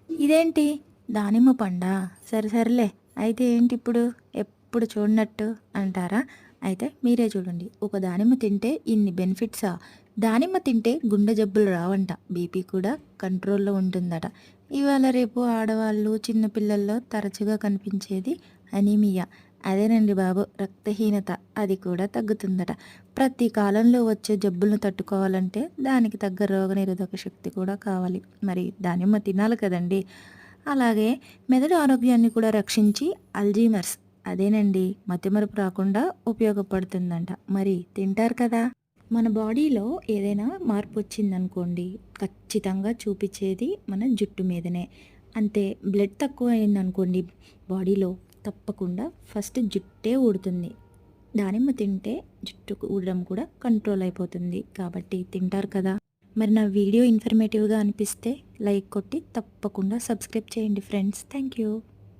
ఇదేంటి దానిమ్మ పండా? సరే సర్లే. అయితే ఏంటి ఇప్పుడు? ఎప్పుడు చూడనట్టు అంటారా? అయితే మీరే చూడండి. ఒక దానిమ్మ తింటే ఇన్ని బెనిఫిట్సా? దానిమ్మ తింటే గుండె జబ్బులు రావంట. బీపీ కూడా కంట్రోల్‌లో ఉంటుందట. ఇవాళ రేపు ఆడవాళ్ళు, చిన్న పిల్లల్లో తరచుగా కనిపించేది అనీమియా. అదేనండి బాబు రక్తహీనత. అది కూడా తగ్గుతుందట. ప్రతి కాలంలో వచ్చే జబ్బులను తట్టుకోవాలంటే దానికి తగ్గ రోగనిరోధక శక్తి కూడా కావాలి. మరి దానిమ్మ తినాలి కదండీ! అలాగే మెదడు ఆరోగ్యాన్ని కూడా రక్షించి అల్జీమర్స్ అదేనండి మతిమరుపు రాకుండా ఉపయోగపడుతుందంట. మరి తింటారు కదా! మన బాడీలో ఏదైనా మార్పు వచ్చిందనుకోండి, ఖచ్చితంగా చూపించేది మన జుట్టు మీదనే. అంతే బ్లడ్ తక్కువ అయిందనుకోండి బాడీలో తప్పకుండా ఫస్ట్ జుట్టే ఊడుతుంది. దానిమ్మ తింటే జుట్టు ఊడడం కూడా కంట్రోల్ అయిపోతుంది. కాబట్టి తింటారు కదా! మరి నా వీడియో ఇన్ఫర్మేటివ్‌గా అనిపిస్తే లైక్ కొట్టి తప్పకుండా సబ్స్క్రైబ్ చేయండి ఫ్రెండ్స్. Thank you.